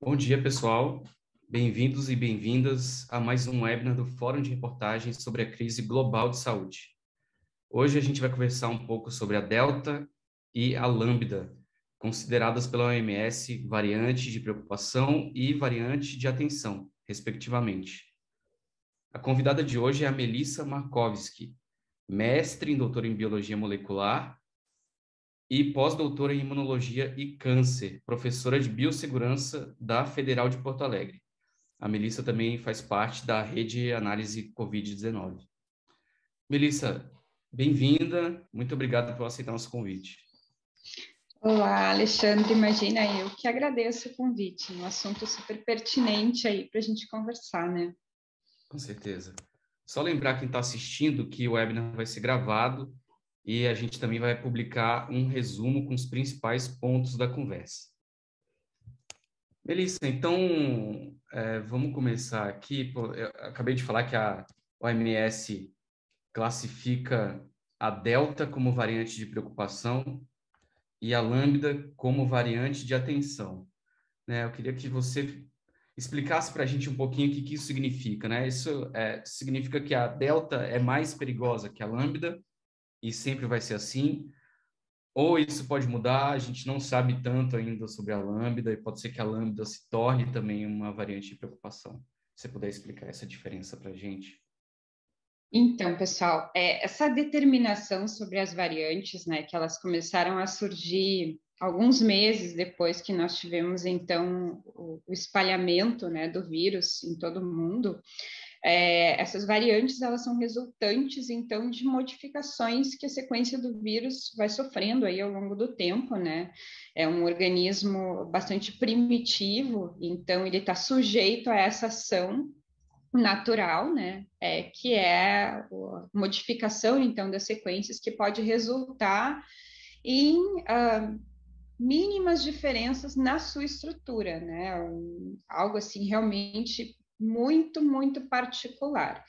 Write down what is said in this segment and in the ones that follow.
Bom dia, pessoal. Bem-vindos e bem-vindas a mais um webinar do Fórum de Reportagens sobre a crise global de saúde. Hoje a gente vai conversar um pouco sobre a Delta e a Lambda, consideradas pela OMS variante de preocupação e variante de atenção, respectivamente. A convidada de hoje é a Melissa Markowski, mestre e doutora em Biologia Molecular e pós-doutora em Imunologia e Câncer, professora de Biossegurança da Federal de Porto Alegre. A Melissa também faz parte da rede Análise Covid-19. Melissa, bem-vinda. Muito obrigado por aceitar nosso convite. Olá, Alexandre. Imagina, eu que agradeço o convite. Um assunto super pertinente aí para a gente conversar, né? Com certeza. Só lembrar quem está assistindo que o webinar vai ser gravado e a gente também vai publicar um resumo com os principais pontos da conversa. Melissa, então, vamos começar aqui. Eu acabei de falar que a OMS classifica a Delta como variante de preocupação e a Lambda como variante de atenção, né? Eu queria que você explicasse para a gente um pouquinho o que isso significa, né? Isso significa que a Delta é mais perigosa que a Lambda e sempre vai ser assim, ou isso pode mudar, a gente não sabe tanto ainda sobre a Lambda e pode ser que a Lambda se torne também uma variante de preocupação. Se você puder explicar essa diferença para a gente. Então, pessoal, essa determinação sobre as variantes, né, que elas começaram a surgir alguns meses depois que nós tivemos, então, o espalhamento, né, do vírus em todo o mundo. Essas variantes, elas são resultantes, então, de modificações que a sequência do vírus vai sofrendo aí ao longo do tempo, né? É um organismo bastante primitivo, então ele está sujeito a essa ação natural, né? Que é a modificação, então, das sequências que pode resultar em mínimas diferenças na sua estrutura, né? Algo assim realmente muito, muito particular.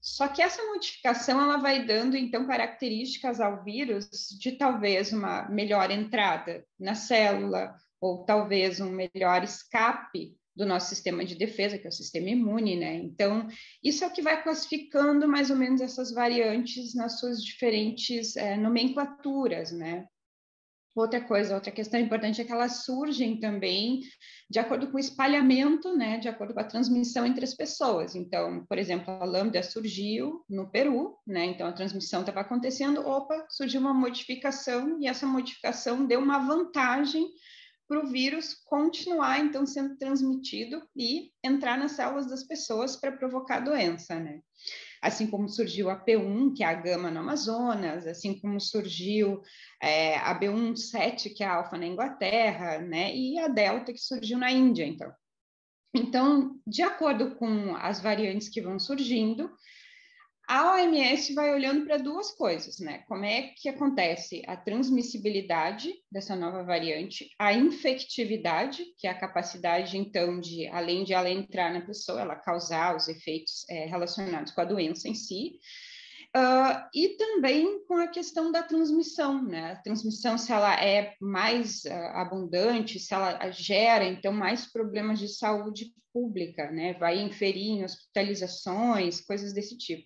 Só que essa modificação ela vai dando então características ao vírus de talvez uma melhor entrada na célula ou talvez um melhor escape do nosso sistema de defesa, que é o sistema imune, né? Então, isso é o que vai classificando mais ou menos essas variantes nas suas diferentes nomenclaturas, né? Outra questão importante é que elas surgem também de acordo com o espalhamento, né, de acordo com a transmissão entre as pessoas. Então, por exemplo, a lambda surgiu no Peru, né, então a transmissão estava acontecendo, surgiu uma modificação e essa modificação deu uma vantagem para o vírus continuar, então, sendo transmitido e entrar nas células das pessoas para provocar a doença, né? Assim como surgiu a P1, que é a gama no Amazonas, assim como surgiu a B17, que é a alfa na Inglaterra, né, e a Delta, que surgiu na Índia, então. Então, de acordo com as variantes que vão surgindo, a OMS vai olhando para duas coisas, né? Como é que acontece a transmissibilidade dessa nova variante, a infectividade, que é a capacidade, então, de, além de ela entrar na pessoa, ela causar os efeitos relacionados com a doença em si, e também com a questão da transmissão, né? A transmissão, se ela é mais abundante, se ela gera, então, mais problemas de saúde pública, né? Vai inferir em hospitalizações, coisas desse tipo.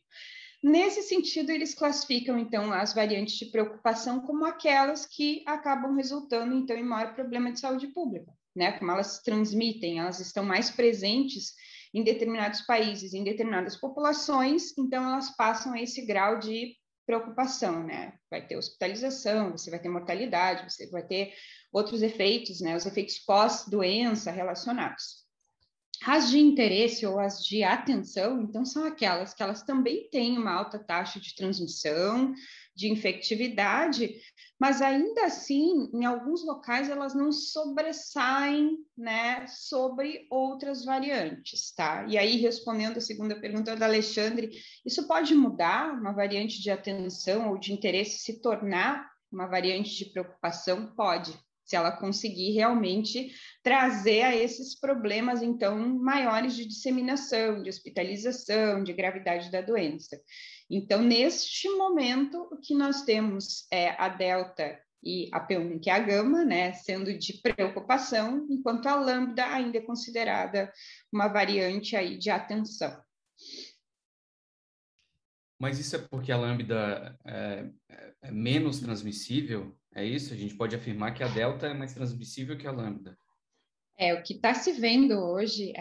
Nesse sentido, eles classificam, então, as variantes de preocupação como aquelas que acabam resultando, então, em maior problema de saúde pública, né? Como elas se transmitem, elas estão mais presentes em determinados países, em determinadas populações, então elas passam a esse grau de preocupação, né? Vai ter hospitalização, você vai ter mortalidade, você vai ter outros efeitos, né? Os efeitos pós-doença relacionados. As de interesse ou as de atenção, então, são aquelas que elas também têm uma alta taxa de transmissão, de infectividade, mas ainda assim, em alguns locais, elas não sobressaem, né, sobre outras variantes, tá? E aí, respondendo a segunda pergunta da Alexandre, isso pode mudar uma variante de atenção ou de interesse se tornar uma variante de preocupação? Pode, se ela conseguir realmente trazer a esses problemas, então, maiores de disseminação, de hospitalização, de gravidade da doença. Então, neste momento, o que nós temos é a Delta e a P1, que é a gama, né, sendo de preocupação, enquanto a lambda ainda é considerada uma variante aí de atenção. Mas isso é porque a lambda é menos transmissível? É isso? A gente pode afirmar que a delta é mais transmissível que a lambda. O que está se vendo hoje,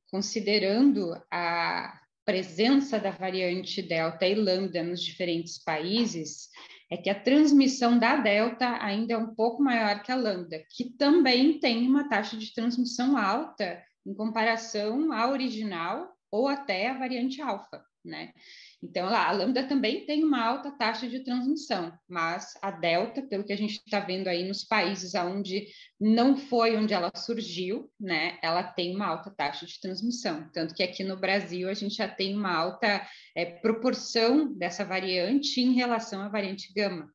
considerando a presença da variante Delta e Lambda nos diferentes países, é que a transmissão da Delta ainda é um pouco maior que a Lambda, que também tem uma taxa de transmissão alta em comparação à original ou até a variante Alfa, né? Então, a lambda também tem uma alta taxa de transmissão, mas a delta, pelo que a gente está vendo aí nos países onde não foi onde ela surgiu, né? Ela tem uma alta taxa de transmissão. Tanto que aqui no Brasil a gente já tem uma alta proporção dessa variante em relação à variante gama.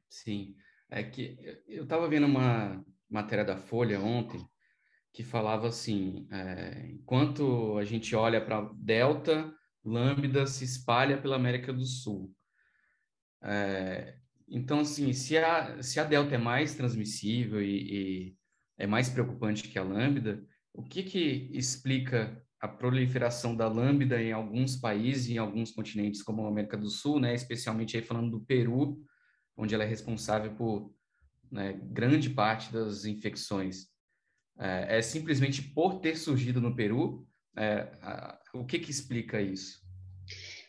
Sim. É que eu estava vendo uma matéria da Folha ontem que falava assim, enquanto a gente olha para Delta, Lambda se espalha pela América do Sul. Então, assim, se a Delta é mais transmissível e é mais preocupante que a Lambda, o que explica a proliferação da Lambda em alguns países, em alguns continentes, como a América do Sul, né? Especialmente aí falando do Peru, onde ela é responsável por, né, grande parte das infecções. É simplesmente por ter surgido no Peru? O que explica isso?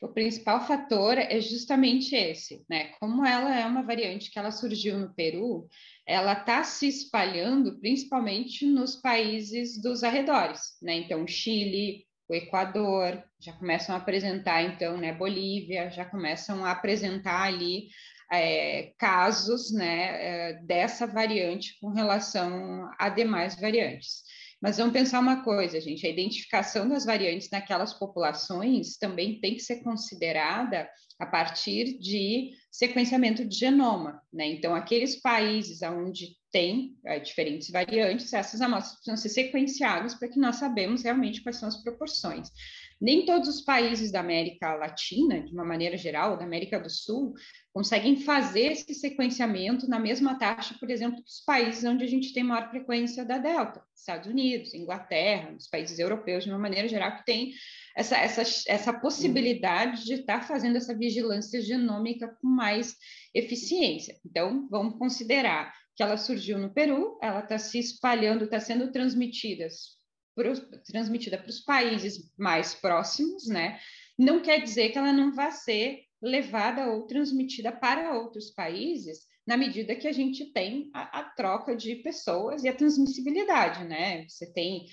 O principal fator é justamente esse, né? Como ela é uma variante que ela surgiu no Peru, ela está se espalhando principalmente nos países dos arredores, né? Então, Chile, o Equador, já começam a apresentar, então, né? Bolívia, já começam a apresentar ali casos, né? Dessa variante com relação a demais variantes. Mas vamos pensar uma coisa, gente: a identificação das variantes naquelas populações também tem que ser considerada a partir de sequenciamento de genoma, né? Então, aqueles países onde tem diferentes variantes, essas amostras precisam ser sequenciadas para que nós sabemos realmente quais são as proporções. Nem todos os países da América Latina, de uma maneira geral, da América do Sul, conseguem fazer esse sequenciamento na mesma taxa, por exemplo, que os países onde a gente tem maior frequência da Delta, Estados Unidos, Inglaterra, os países europeus, de uma maneira geral, que tem essa possibilidade de estar fazendo essa vigilância genômica com mais eficiência. Então, vamos considerar que ela surgiu no Peru, ela está se espalhando, está sendo transmitida para os países mais próximos, né? Não quer dizer que ela não vai ser levada ou transmitida para outros países na medida que a gente tem a troca de pessoas e a transmissibilidade, né? Você tem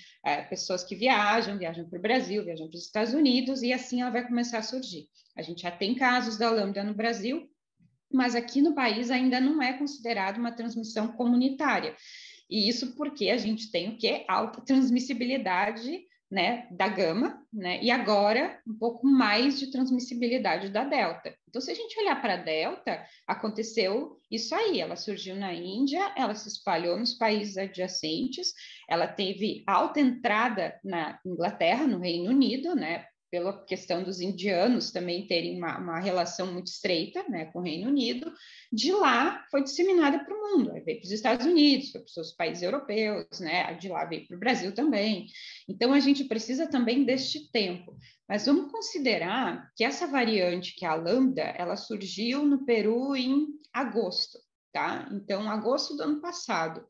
pessoas que viajam para o Brasil, viajam para os Estados Unidos, e assim ela vai começar a surgir. A gente já tem casos da lambda no Brasil, mas aqui no país ainda não é considerado uma transmissão comunitária. E isso porque a gente tem o quê? Alta transmissibilidade, né, da gama, né, e agora um pouco mais de transmissibilidade da delta. Então, se a gente olhar para a delta, aconteceu isso aí: ela surgiu na Índia, ela se espalhou nos países adjacentes, ela teve alta entrada na Inglaterra, no Reino Unido, né, pela questão dos indianos também terem uma relação muito estreita, né, com o Reino Unido. De lá foi disseminada para o mundo, aí veio para os Estados Unidos, foi para os seus países europeus, né, de lá veio para o Brasil também. Então, a gente precisa também deste tempo. Mas vamos considerar que essa variante, que é a lambda, ela surgiu no Peru em agosto, tá? Então, agosto do ano passado,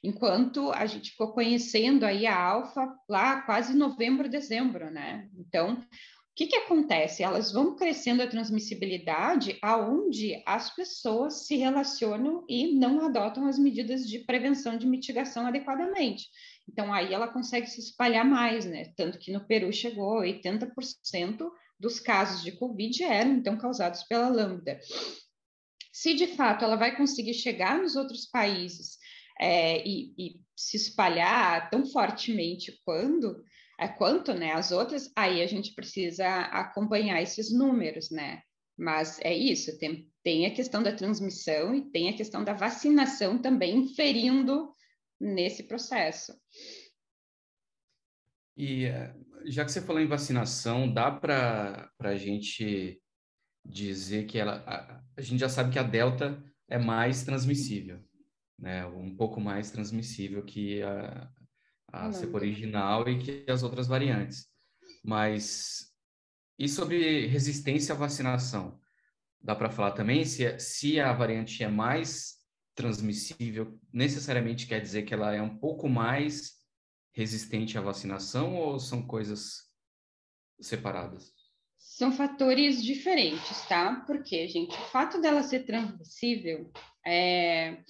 enquanto a gente ficou conhecendo aí a alfa lá quase novembro, dezembro, né? Então, o que acontece? Elas vão crescendo a transmissibilidade aonde as pessoas se relacionam e não adotam as medidas de prevenção, de mitigação adequadamente. Então, aí ela consegue se espalhar mais, né? Tanto que no Peru chegou 80% dos casos de Covid eram, então, causados pela lambda. Se de fato ela vai conseguir chegar nos outros países e se espalhar tão fortemente quanto, né, as outras, aí a gente precisa acompanhar esses números, né? Mas é isso, tem a questão da transmissão e tem a questão da vacinação também inferindo nesse processo. E já que você falou em vacinação, dá para a gente dizer que a gente já sabe que a Delta é mais transmissível, né? Um pouco mais transmissível que a cepa Lambda. original e que as outras variantes. Mas e sobre resistência à vacinação? Dá para falar também se a variante é mais transmissível, necessariamente quer dizer que ela é um pouco mais resistente à vacinação ou são coisas separadas? São fatores diferentes, tá? Porque, gente, o fato dela ser transmissível é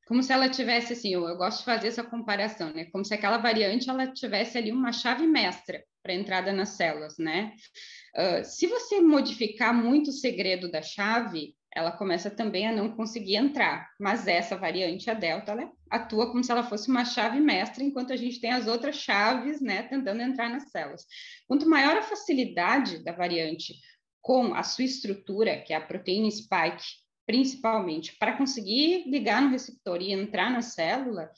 como se ela tivesse, assim, eu gosto de fazer essa comparação, né? Como se aquela variante, ela tivesse ali uma chave mestra para entrada nas células, né? Se você modificar muito o segredo da chave, ela começa também a não conseguir entrar. Mas essa variante, a Delta, ela atua como se ela fosse uma chave mestra, enquanto a gente tem as outras chaves, né, tentando entrar nas células. Quanto maior a facilidade da variante com a sua estrutura, que é a proteína spike, principalmente, para conseguir ligar no receptor e entrar na célula,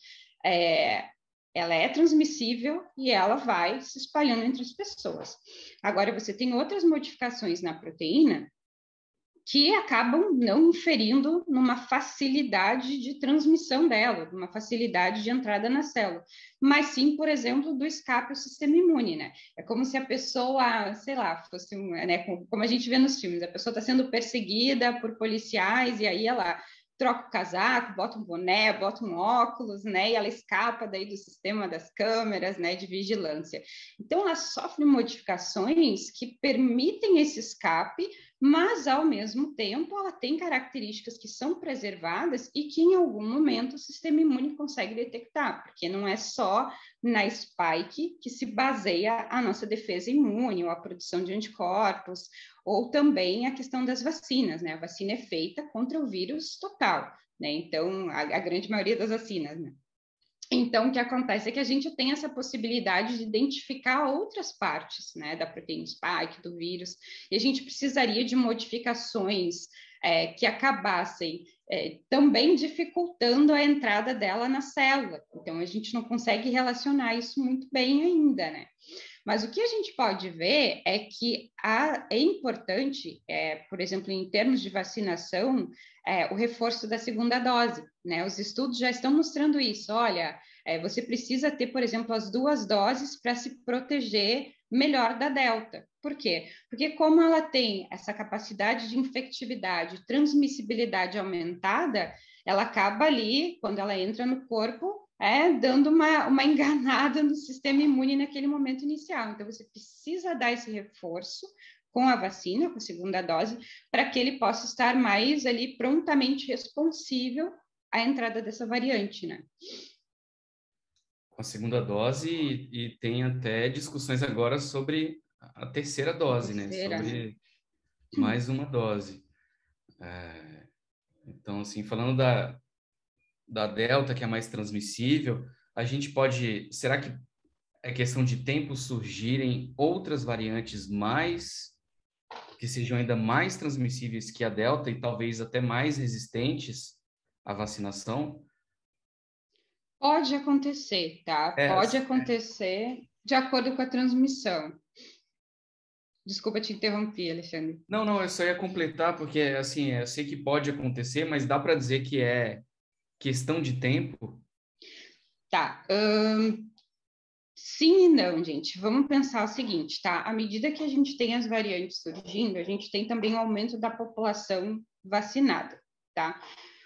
ela é transmissível e ela vai se espalhando entre as pessoas. Agora, você tem outras modificações na proteína que acabam não inferindo numa facilidade de transmissão dela, numa facilidade de entrada na célula, mas sim, por exemplo, do escape ao sistema imune, né? É como se a pessoa, sei lá, fosse, né, como a gente vê nos filmes, a pessoa está sendo perseguida por policiais e aí ela troca o casaco, bota um boné, bota um óculos, né? E ela escapa daí do sistema das câmeras, né? De vigilância. Então, ela sofre modificações que permitem esse escape, mas, ao mesmo tempo, ela tem características que são preservadas e que, em algum momento, o sistema imune consegue detectar, porque não é só na spike que se baseia a nossa defesa imune ou a produção de anticorpos, ou também a questão das vacinas, né? A vacina é feita contra o vírus total, né? Então, a grande maioria das vacinas, né? Então, o que acontece é que a gente tem essa possibilidade de identificar outras partes, né, da proteína spike, do vírus, e a gente precisaria de modificações que acabassem também dificultando a entrada dela na célula. Então, a gente não consegue relacionar isso muito bem ainda, né? Mas o que a gente pode ver é que é importante, por exemplo, em termos de vacinação, o reforço da segunda dose, né? Os estudos já estão mostrando isso. Olha, você precisa ter, por exemplo, as 2 doses para se proteger melhor da Delta. Por quê? Porque como ela tem essa capacidade de infectividade, transmissibilidade aumentada, ela acaba ali, quando ela entra no corpo, dando uma enganada no sistema imune naquele momento inicial. Então, você precisa dar esse reforço com a vacina, com a segunda dose, para que ele possa estar mais ali prontamente responsível à entrada dessa variante, né? Com a segunda dose e tem até discussões agora sobre a terceira A dose, né? terceira, né? Sobre mais uma dose. Então, assim, falando da Delta, que é mais transmissível, a gente pode. Será que é questão de tempo surgirem outras variantes que sejam ainda mais transmissíveis que a Delta e talvez até mais resistentes à vacinação? Pode acontecer, tá? É, Pode acontecer de acordo com a transmissão. Desculpa te interromper, Alexandre. não, não, eu só ia completar, porque, assim, eu sei que pode acontecer, mas dá para dizer que é questão de tempo? Tá. Sim e não, gente. Vamos pensar o seguinte, tá? À medida que a gente tem as variantes surgindo, a gente tem também o aumento da população vacinada, tá?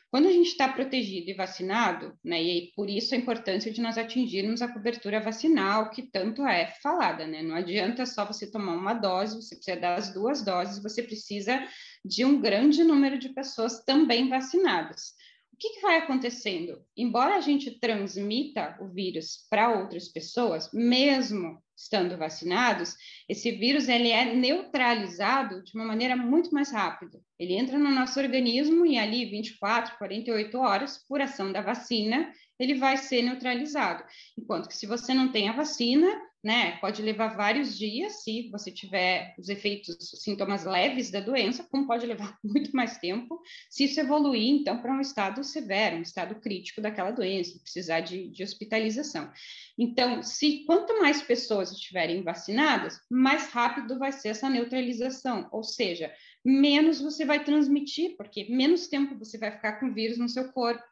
Quando a gente está protegido e vacinado, né, e por isso a importância de nós atingirmos a cobertura vacinal, que tanto é falada, né? Não adianta só você tomar uma dose, você precisa das 2 doses, você precisa de um grande número de pessoas também vacinadas. O que vai acontecendo? Embora a gente transmita o vírus para outras pessoas, mesmo estando vacinados, esse vírus ele é neutralizado de uma maneira muito mais rápida. Ele entra no nosso organismo e ali 24, 48 horas, por ação da vacina, ele vai ser neutralizado. Enquanto que se você não tem a vacina, né? Pode levar vários dias se você tiver os efeitos, os sintomas leves da doença, como pode levar muito mais tempo se isso evoluir, então, para um estado severo, um estado crítico daquela doença, precisar de hospitalização. Então, se quanto mais pessoas estiverem vacinadas, mais rápido vai ser essa neutralização, ou seja, menos você vai transmitir, porque menos tempo você vai ficar com o vírus no seu corpo.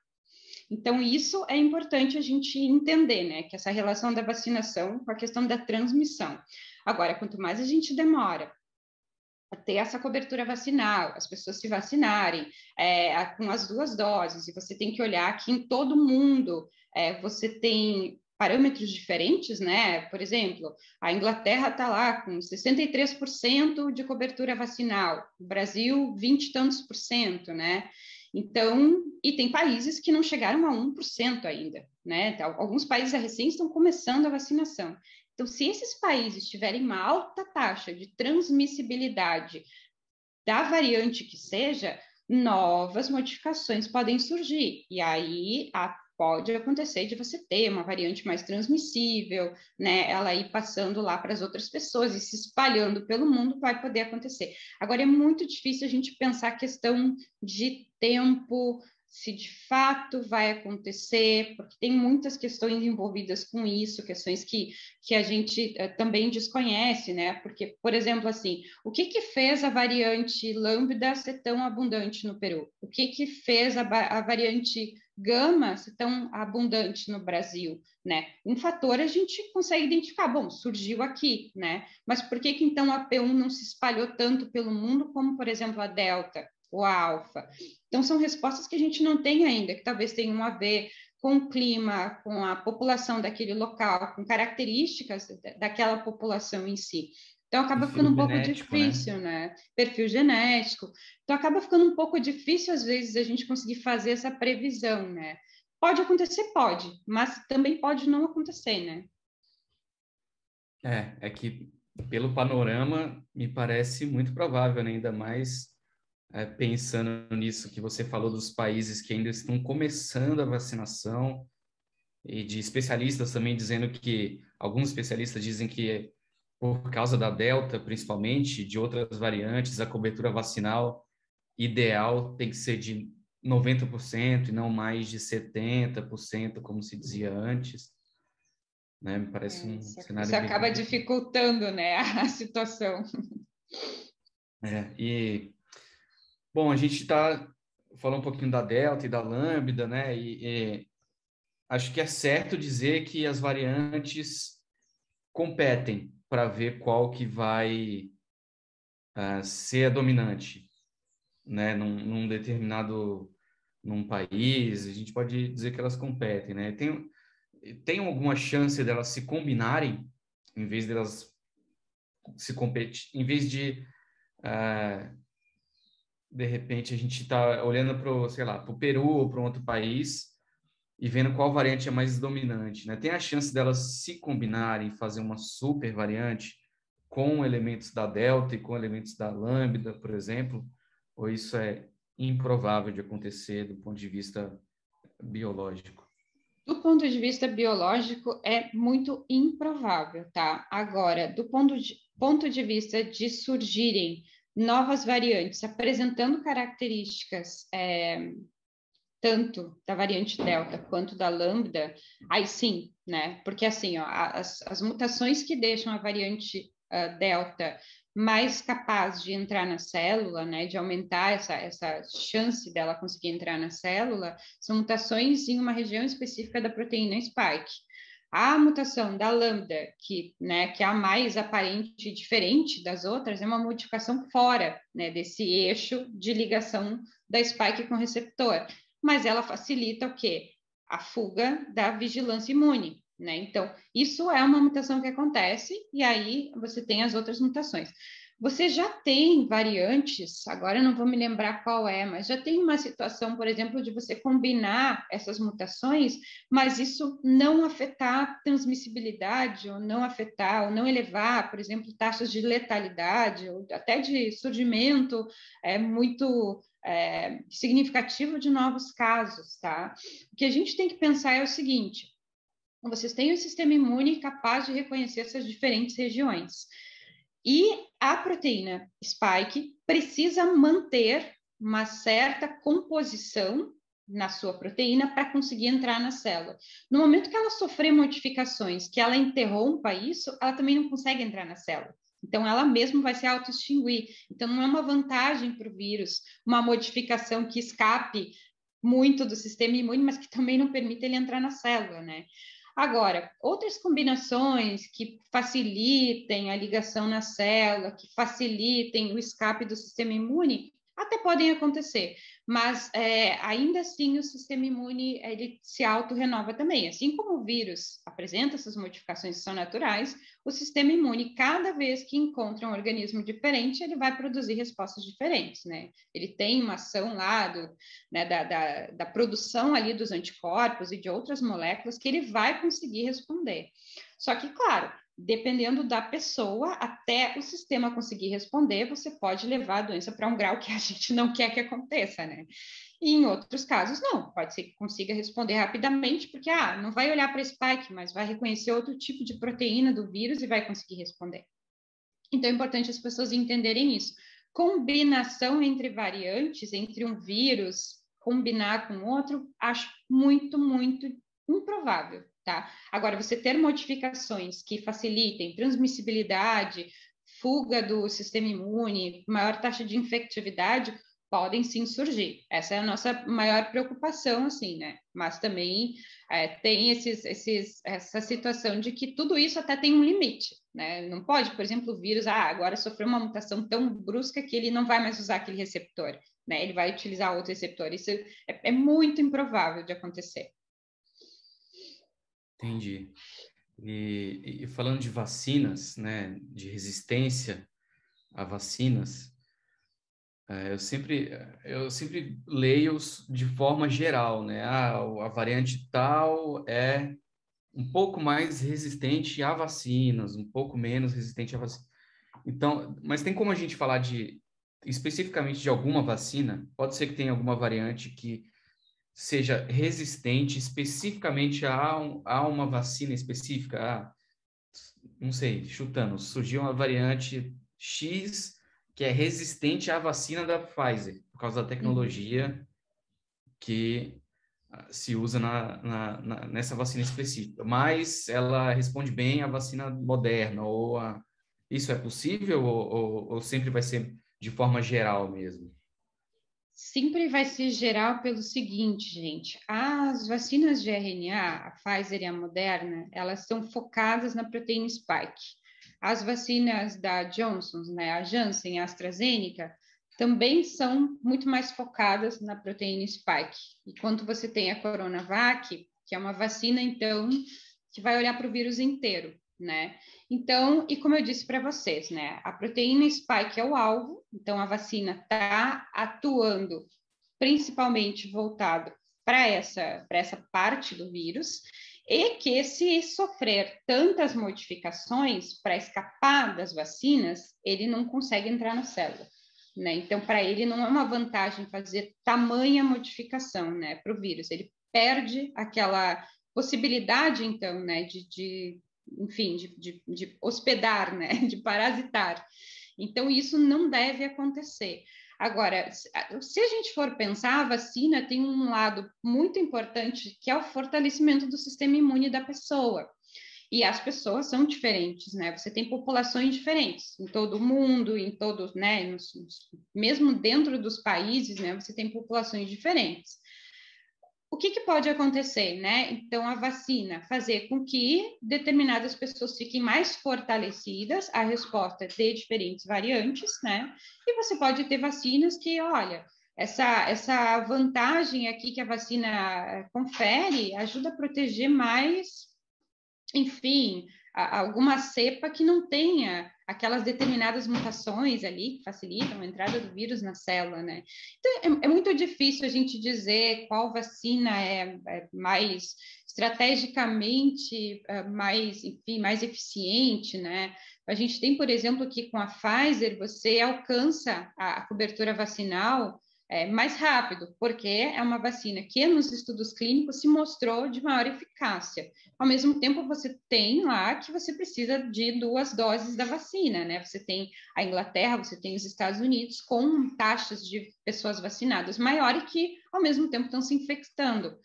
Então, isso é importante a gente entender, né? Que essa relação da vacinação com a questão da transmissão. Agora, quanto mais a gente demora a ter essa cobertura vacinal, as pessoas se vacinarem com as 2 doses, e você tem que olhar que em todo mundo você tem parâmetros diferentes, né? Por exemplo, a Inglaterra está lá com 63% de cobertura vacinal, o Brasil 20 e tantos por cento, né? Então, e tem países que não chegaram a 1% ainda, né? Alguns países recém estão começando a vacinação. Então, se esses países tiverem uma alta taxa de transmissibilidade da variante que seja, novas modificações podem surgir. E aí pode acontecer de você ter uma variante mais transmissível, né? Ela ir passando lá para as outras pessoas e se espalhando pelo mundo, vai poder acontecer. Agora, é muito difícil a gente pensar a questão de tempo, se de fato vai acontecer, porque tem muitas questões envolvidas com isso, questões que a gente também desconhece, né? Porque, por exemplo, assim, o que fez a variante lambda ser tão abundante no Peru? O que fez a variante gama ser tão abundante no Brasil, né? Um fator a gente consegue identificar, bom, surgiu aqui, né? Mas por que então a P1 não se espalhou tanto pelo mundo como, por exemplo, a delta ou a alfa? Então, são respostas que a gente não tem ainda, que talvez tenham a ver com o clima, com a população daquele local, com características daquela população em si. Então, acaba Perfil ficando um pouco genético, né? difícil, né? Perfil genético. Então, acaba ficando um pouco difícil, às vezes, a gente conseguir fazer essa previsão, né? Pode acontecer, pode, mas também pode não acontecer, né? É que pelo panorama me parece muito provável, né? Ainda mais pensando nisso que você falou dos países que ainda estão começando a vacinação e de especialistas também dizendo que alguns especialistas dizem que por causa da Delta, principalmente, de outras variantes, a cobertura vacinal ideal tem que ser de 90% e não mais de 70%, como se dizia antes, né? Me parece um cenário Isso bem acaba complicado. dificultando, né, a situação. E, bom, a gente está falando um pouquinho da Delta e da Lambda, né? E acho que é certo dizer que as variantes competem para ver qual que vai ser a dominante, né? Num determinado num país, a gente pode dizer que elas competem, né? Tem alguma chance delas se combinarem em vez delas se competir, em vez de repente a gente está olhando para o, sei lá, para o Peru ou para um outro país e vendo qual variante é mais dominante, né? Tem a chance delas se combinarem e fazer uma super variante com elementos da Delta e com elementos da Lambda, por exemplo, ou isso é improvável de acontecer do ponto de vista biológico? Do ponto de vista biológico, é muito improvável, tá? Agora, do ponto de vista de surgirem novas variantes apresentando características tanto da variante Delta quanto da Lambda, aí sim, né? Porque assim, ó, as mutações que deixam a variante Delta mais capaz de entrar na célula, né, de aumentar essa chance dela conseguir entrar na célula, são mutações em uma região específica da proteína spike. A mutação da lambda, que é a mais aparente e diferente das outras, é uma modificação fora, né, desse eixo de ligação da spike com o receptor, mas ela facilita o quê? A fuga da vigilância imune, né? Então, isso é uma mutação que acontece, e aí você tem as outras mutações. Você já tem variantes, agora eu não vou me lembrar qual é, mas já tem uma situação, por exemplo, de você combinar essas mutações, mas isso não afetar a transmissibilidade, ou não afetar, ou não elevar, por exemplo, taxas de letalidade, ou até de surgimento muito significativo de novos casos, tá? O que a gente tem que pensar é o seguinte: vocês têm um sistema imune capaz de reconhecer essas diferentes regiões. E a proteína spike precisa manter uma certa composição na sua proteína para conseguir entrar na célula. No momento que ela sofrer modificações, que ela interrompa isso, ela também não consegue entrar na célula. Então, ela mesma vai se auto-extinguir. Então, não é uma vantagem para o vírus, uma modificação que escape muito do sistema imune, mas que também não permite ele entrar na célula, né? Agora, outras combinações que facilitem a ligação na célula, que facilitem o escape do sistema imune, até podem acontecer, mas ainda assim o sistema imune ele se autorrenova também. Assim como o vírus apresenta essas modificações que são naturais, o sistema imune, cada vez que encontra um organismo diferente, ele vai produzir respostas diferentes, né? Ele tem uma ação lá né, da produção ali dos anticorpos e de outras moléculas que ele vai conseguir responder. Só que, claro, dependendo da pessoa, até o sistema conseguir responder, você pode levar a doença para um grau que a gente não quer que aconteça, né? E em outros casos, não. Pode ser que consiga responder rapidamente, porque, não vai olhar para spike, mas vai reconhecer outro tipo de proteína do vírus e vai conseguir responder. Então, é importante as pessoas entenderem isso. Combinação entre variantes, entre um vírus combinar com outro, acho muito, muito improvável, tá? Agora, você ter modificações que facilitem transmissibilidade, fuga do sistema imune, maior taxa de infectividade, podem sim surgir. Essa é a nossa maior preocupação, assim, né? Mas também tem essa situação de que tudo isso até tem um limite, né? Não pode, por exemplo, o vírus, agora sofreu uma mutação tão brusca que ele não vai mais usar aquele receptor, né? Ele vai utilizar outro receptor. Isso é muito improvável de acontecer. Entendi. E falando de vacinas, né, de resistência a vacinas, eu sempre leio de forma geral, né? A variante tal é um pouco mais resistente a vacinas, um pouco menos resistente a vacinas. Então, mas tem como a gente falar especificamente de alguma vacina? Pode ser que tenha alguma variante que seja resistente especificamente a uma vacina específica? Não sei, chutando, surgiu uma variante X que é resistente à vacina da Pfizer, por causa da tecnologia que se usa nessa vacina específica. Mas ela responde bem à vacina moderna, isso é possível ou sempre vai ser de forma geral mesmo? Sempre vai ser geral pelo seguinte, gente. As vacinas de RNA, a Pfizer e a Moderna, elas são focadas na proteína spike. As vacinas da Johnson, né, a Janssen e a AstraZeneca, também são muito mais focadas na proteína spike. Enquanto você tem a Coronavac, que é uma vacina, então, que vai olhar para o vírus inteiro, né? Então, e como eu disse para vocês, né, a proteína spike é o alvo, então a vacina está atuando principalmente voltado para essa parte do vírus, e que se sofrer tantas modificações para escapar das vacinas, ele não consegue entrar na célula. Né? Então, para ele não é uma vantagem fazer tamanha modificação, né, para o vírus. Ele perde aquela possibilidade, então, né, enfim, de hospedar, né, de parasitar. Então, isso não deve acontecer. Agora, se a gente for pensar, a vacina tem um lado muito importante, que é o fortalecimento do sistema imune da pessoa. E as pessoas são diferentes, né? Você tem populações diferentes em todo o mundo, em todos, né? Mesmo dentro dos países, né? Você tem populações diferentes. O que pode acontecer, né? Então, a vacina fazer com que determinadas pessoas fiquem mais fortalecidas à resposta de diferentes variantes, né? E você pode ter vacinas que, olha, essa vantagem aqui que a vacina confere ajuda a proteger mais, enfim, alguma cepa que não tenha aquelas determinadas mutações ali que facilitam a entrada do vírus na célula, né? Então, é muito difícil a gente dizer qual vacina é mais estrategicamente mais, enfim, mais eficiente, né? A gente tem, por exemplo, que com a Pfizer você alcança a cobertura vacinal mais rápido, porque é uma vacina que nos estudos clínicos se mostrou de maior eficácia. Ao mesmo tempo, você tem lá que você precisa de 2 doses da vacina, né? Você tem a Inglaterra, você tem os Estados Unidos com taxas de pessoas vacinadas maior e que, ao mesmo tempo, estão se infectando.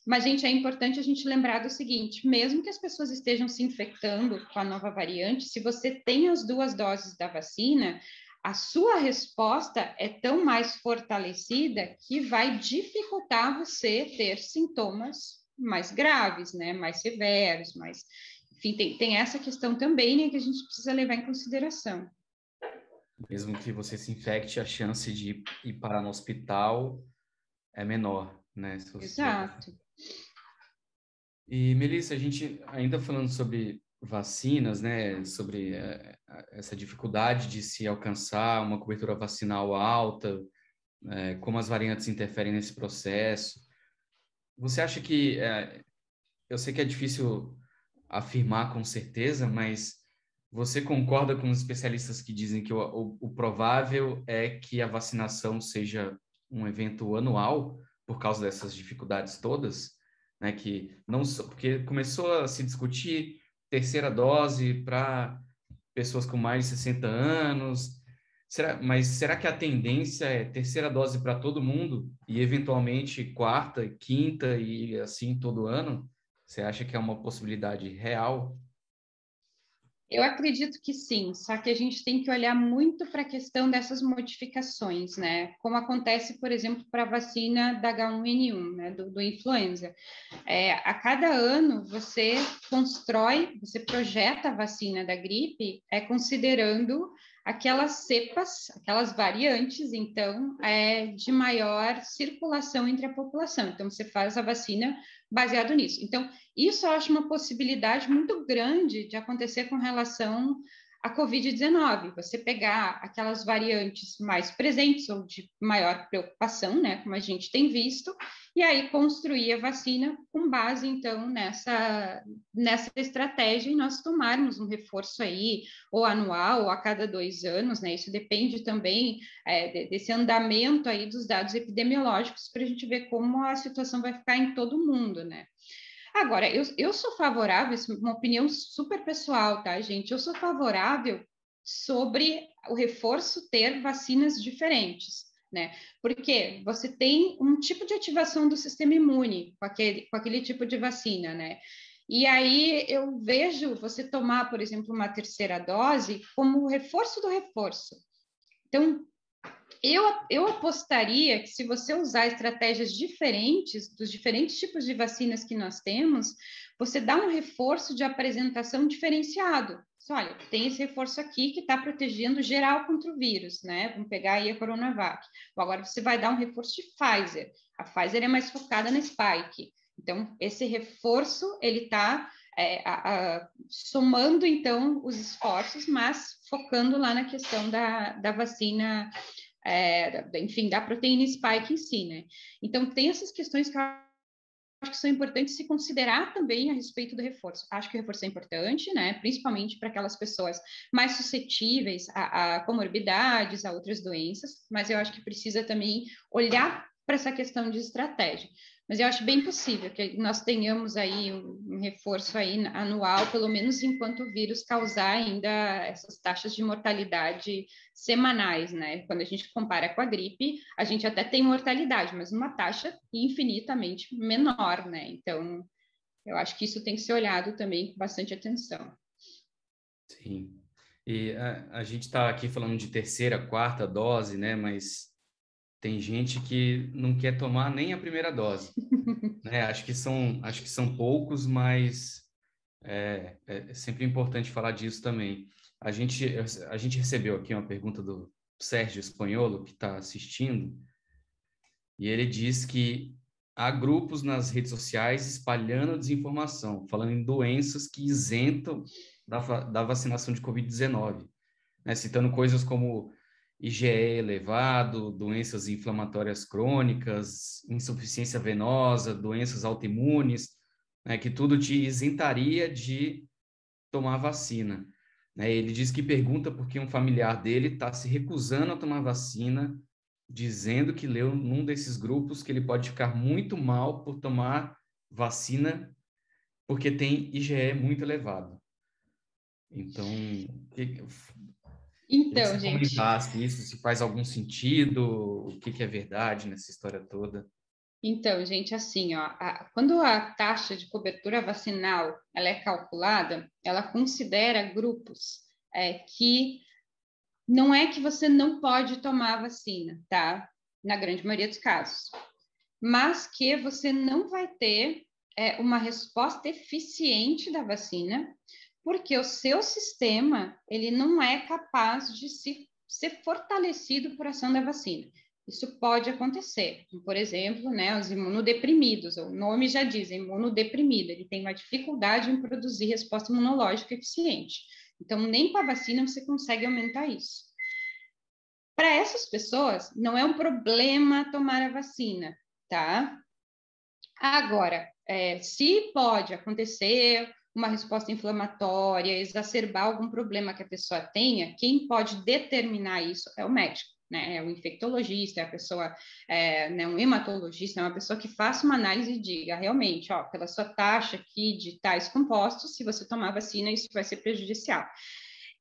Mas, gente, é importante a gente lembrar do seguinte: mesmo que as pessoas estejam se infectando com a nova variante, se você tem as 2 doses da vacina, a sua resposta é tão mais fortalecida que vai dificultar você ter sintomas mais graves, né? Mais severos, mais... Enfim, tem essa questão também, né, que a gente precisa levar em consideração. Mesmo que você se infecte, a chance de ir parar no hospital é menor, né? Se você tiver... Exato. E, Melissa, a gente ainda falando sobre vacinas, né? Sobre essa dificuldade de se alcançar uma cobertura vacinal alta, como as variantes interferem nesse processo. Você acha que... eu sei que é difícil afirmar com certeza, mas você concorda com os especialistas que dizem que o provável é que a vacinação seja um evento anual por causa dessas dificuldades todas, né? Que não só porque começou a se discutir terceira dose para pessoas com mais de 60 anos. Mas será que a tendência é terceira dose para todo mundo e eventualmente quarta, quinta e assim todo ano? Você acha que é uma possibilidade real? Eu acredito que sim, só que a gente tem que olhar muito para a questão dessas modificações, né? Como acontece, por exemplo, para a vacina da H1N1, né? Do influenza. A cada ano você constrói, você projeta a vacina da gripe, considerando aquelas cepas, aquelas variantes, então, de maior circulação entre a população. Então, você faz a vacina baseado nisso. Então, isso eu acho uma possibilidade muito grande de acontecer com relação à Covid-19. Você pegar aquelas variantes mais presentes ou de maior preocupação, né, como a gente tem visto, e aí construir a vacina com base, então, nessa estratégia e nós tomarmos um reforço aí, ou anual, ou a cada 2 anos, né? Isso depende também desse andamento aí dos dados epidemiológicos para a gente ver como a situação vai ficar em todo mundo, né? Agora, eu sou favorável, isso é uma opinião super pessoal, tá, gente? Eu sou favorável sobre o reforço ter vacinas diferentes, né? Porque você tem um tipo de ativação do sistema imune com aquele tipo de vacina, né? E aí eu vejo você tomar, por exemplo, uma terceira dose como o reforço do reforço. Então, eu apostaria que se você usar estratégias diferentes, dos diferentes tipos de vacinas que nós temos, você dá um reforço de apresentação diferenciado. Olha, tem esse reforço aqui que está protegendo geral contra o vírus, né? Vamos pegar aí a Coronavac. Agora você vai dar um reforço de Pfizer. A Pfizer é mais focada na Spike. Então, esse reforço, ele está somando, então, os esforços, mas focando lá na questão da vacina enfim, da proteína spike em si, né? Então, tem essas questões que eu acho que são importantes se considerar também a respeito do reforço. Acho que o reforço é importante, né? Principalmente para aquelas pessoas mais suscetíveis a comorbidades, a outras doenças, mas eu acho que precisa também olhar para essa questão de estratégia. Mas eu acho bem possível que nós tenhamos aí um reforço aí anual, pelo menos enquanto o vírus causar ainda essas taxas de mortalidade semanais, né? Quando a gente compara com a gripe, a gente até tem mortalidade, mas numa taxa infinitamente menor, né? Então, eu acho que isso tem que ser olhado também com bastante atenção. Sim. E a gente está aqui falando de terceira, quarta dose, né? Mas tem gente que não quer tomar nem a primeira dose, né? Acho que são poucos, mas é sempre importante falar disso também. A gente recebeu aqui uma pergunta do Sérgio Espanholo, que está assistindo, e ele diz que há grupos nas redes sociais espalhando desinformação, falando em doenças que isentam da vacinação de Covid-19, né? Citando coisas como IgE elevado, doenças inflamatórias crônicas, insuficiência venosa, doenças autoimunes, né? Que tudo te isentaria de tomar vacina, né? Ele diz que pergunta porque um familiar dele está se recusando a tomar vacina dizendo que leu num desses grupos que ele pode ficar muito mal por tomar vacina porque tem IgE muito elevado. Então, queria que Então, você gente, comentasse isso, se faz algum sentido, o que é verdade nessa história toda. assim, ó, quando a taxa de cobertura vacinal ela é calculada, ela considera grupos que não é que você não pode tomar a vacina, tá? Na grande maioria dos casos, mas que você não vai ter uma resposta eficiente da vacina, porque o seu sistema ele não é capaz de ser fortalecido por ação da vacina. Isso pode acontecer. Por exemplo, né, os imunodeprimidos, o nome já diz, é imunodeprimido, ele tem uma dificuldade em produzir resposta imunológica eficiente. Então, nem com a vacina você consegue aumentar isso. Para essas pessoas, não é um problema tomar a vacina, tá? Agora, se pode acontecer uma resposta inflamatória, exacerbar algum problema que a pessoa tenha, quem pode determinar isso é o médico, né? É o infectologista, é a pessoa, né, um hematologista, é uma pessoa que faça uma análise e diga realmente, ó, pela sua taxa aqui de tais compostos, se você tomar vacina, isso vai ser prejudicial.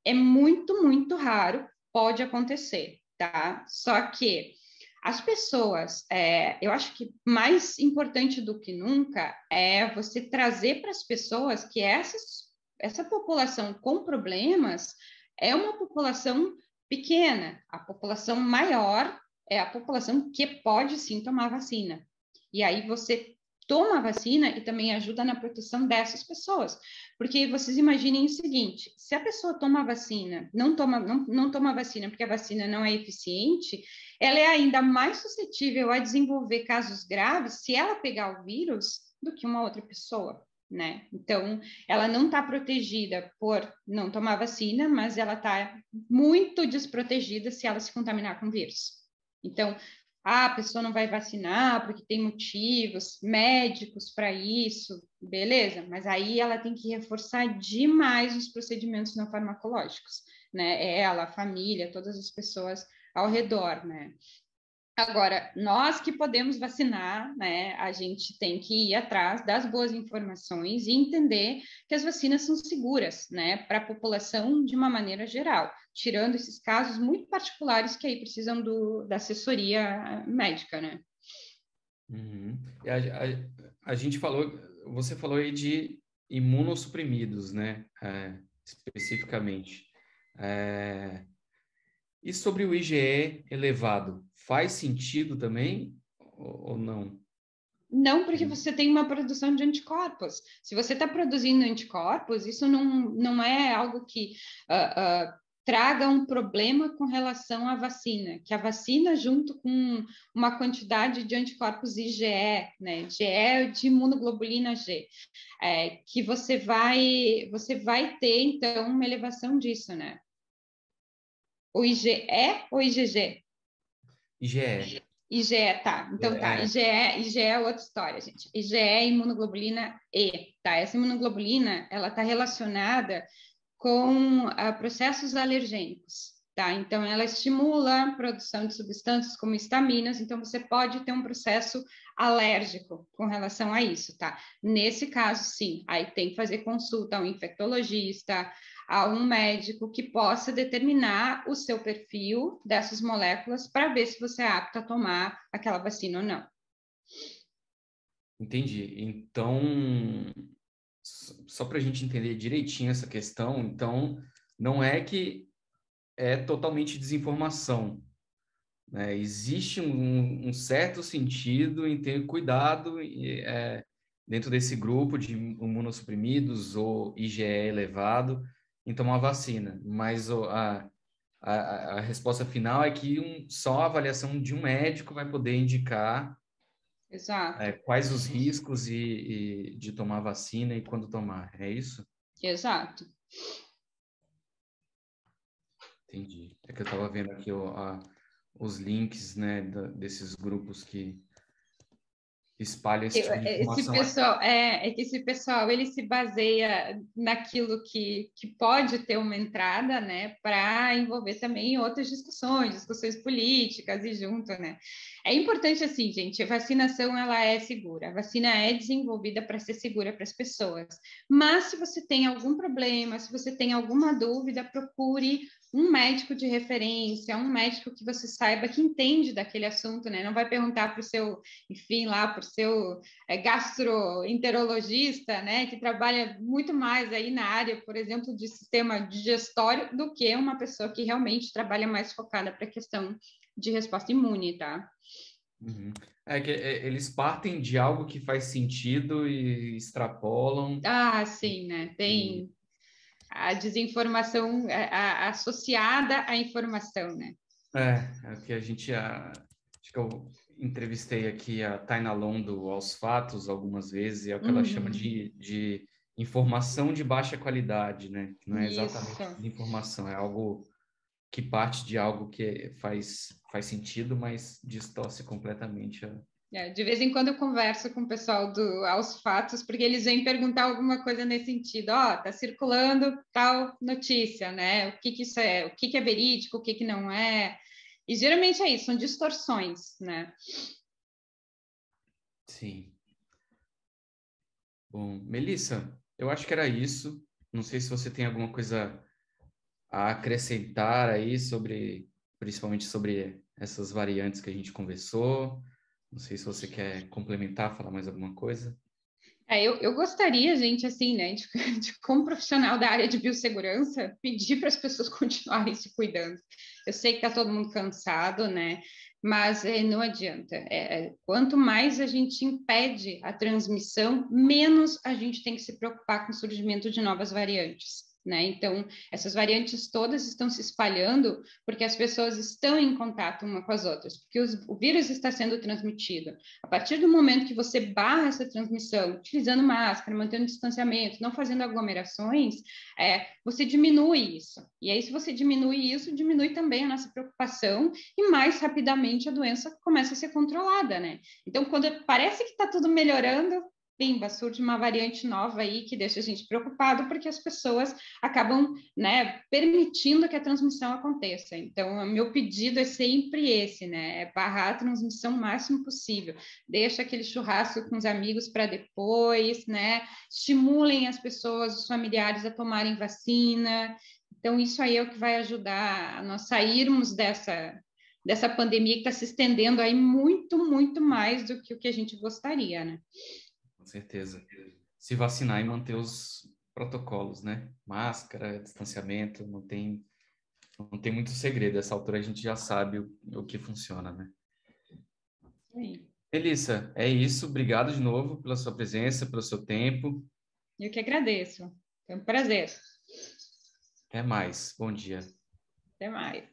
É muito, muito raro, pode acontecer, tá? Só que as pessoas, eu acho que mais importante do que nunca é você trazer para as pessoas que essa população com problemas é uma população pequena, a população maior é a população que pode sim tomar vacina. E aí você toma a vacina e também ajuda na proteção dessas pessoas. Porque vocês imaginem o seguinte: se a pessoa toma a vacina, não toma a vacina porque a vacina não é eficiente, ela é ainda mais suscetível a desenvolver casos graves se ela pegar o vírus do que uma outra pessoa, né? Então, ela não está protegida por não tomar vacina, mas ela está muito desprotegida se ela se contaminar com vírus. Então, a pessoa não vai vacinar porque tem motivos médicos para isso, beleza, mas aí ela tem que reforçar demais os procedimentos não farmacológicos, né? Ela, a família, todas as pessoas ao redor, né? Agora, nós que podemos vacinar, né, a gente tem que ir atrás das boas informações e entender que as vacinas são seguras, né, para a população de uma maneira geral, tirando esses casos muito particulares que aí precisam da assessoria médica, né? Uhum. E a gente falou, você falou aí de imunossuprimidos, né? Especificamente. É, e sobre o IgE elevado, faz sentido também ou não? Não, porque você tem uma produção de anticorpos. Se você está produzindo anticorpos, isso não é algo que traga um problema com relação à vacina, que a vacina, junto com uma quantidade de anticorpos IgE, né, GE de imunoglobulina G, que você vai ter, então, uma elevação disso, né? O IgE ou IgG? IgE. IgE, tá. Então tá, É, IgE é outra história, gente. IgE é imunoglobulina E, tá? Essa imunoglobulina, ela tá relacionada com processos alergênicos, tá? Então ela estimula a produção de substâncias como histaminas, então você pode ter um processo alérgico com relação a isso, tá? Nesse caso, sim, aí tem que fazer consulta a um infectologista, a um médico que possa determinar o seu perfil dessas moléculas para ver se você é apto a tomar aquela vacina ou não. entendi. Então, só para a gente entender direitinho essa questão, então, não é que é totalmente desinformação, né? Existe um certo sentido em ter cuidado dentro desse grupo de imunossuprimidos ou IgE elevado em tomar vacina, mas a resposta final é que só a avaliação de um médico vai poder indicar Exato, quais os riscos de tomar vacina e quando tomar. É isso? exato. Entendi. É que eu estava vendo aqui os links, né, desses grupos espalha esse tipo de Esse informação. pessoal, é que esse pessoal ele se baseia naquilo que pode ter uma entrada, né, para envolver também outras discussões políticas e junto, né? É importante assim, gente, a vacinação ela é segura, a vacina é desenvolvida para ser segura para as pessoas. Mas se você tem algum problema, se você tem alguma dúvida, procure um médico de referência, um médico que você saiba que entende daquele assunto, né? Não vai perguntar para o seu, enfim, lá para o seu gastroenterologista, né, que trabalha muito mais aí na área, por exemplo, de sistema digestório, do que uma pessoa que realmente trabalha mais focada para a questão de resposta imune, tá? Uhum. É que eles partem de algo que faz sentido e extrapolam. Ah, sim, né? E, Tem a desinformação associada à informação, né? é o que a gente... acho que eu entrevistei aqui a Taina Londo aos fatos algumas vezes, e é o que ela chama Uhum. de informação de baixa qualidade, né? Que não é Isso. exatamente desinformação, é algo que parte de algo que faz sentido, mas distorce completamente. De vez em quando eu converso com o pessoal do Aos Fatos, porque eles vêm perguntar alguma coisa nesse sentido. Ó, tá circulando tal notícia, né? O que que isso é? O que que é verídico? O que que não é? E geralmente é isso, são distorções, né? Sim. Bom, Melissa, eu acho que era isso. Não sei se você tem alguma coisa a acrescentar aí sobre, principalmente sobre essas variantes que a gente conversou. Não sei se você quer complementar, falar mais alguma coisa. Eu gostaria, gente, assim, né, como profissional da área de biossegurança, pedir para as pessoas continuarem se cuidando. Eu sei que está todo mundo cansado, né, mas não adianta. Quanto mais a gente impede a transmissão, menos a gente tem que se preocupar com o surgimento de novas variantes. Né? Então, essas variantes todas estão se espalhando porque as pessoas estão em contato uma com as outras, porque o vírus está sendo transmitido. A partir do momento que você barra essa transmissão, utilizando máscara, mantendo distanciamento, não fazendo aglomerações, você diminui isso. E aí, se você diminui isso, diminui também a nossa preocupação e mais rapidamente a doença começa a ser controlada, né? Então, quando parece que está tudo melhorando, pimba, surge uma variante nova aí que deixa a gente preocupado, porque as pessoas acabam, né, permitindo que a transmissão aconteça. Então, o meu pedido é sempre esse, né, é barrar a transmissão o máximo possível. Deixa aquele churrasco com os amigos para depois, né, estimulem as pessoas, os familiares a tomarem vacina. Então, isso aí é o que vai ajudar a nós sairmos dessa pandemia que está se estendendo aí muito, muito mais do que o que a gente gostaria, né? Com certeza. Se vacinar e manter os protocolos, né? Máscara, distanciamento, não tem muito segredo. Essa altura a gente já sabe o que funciona, né? Sim. Melissa, é isso. Obrigado de novo pela sua presença, pelo seu tempo. Eu que agradeço. Foi um prazer. Até mais. Bom dia. Até mais.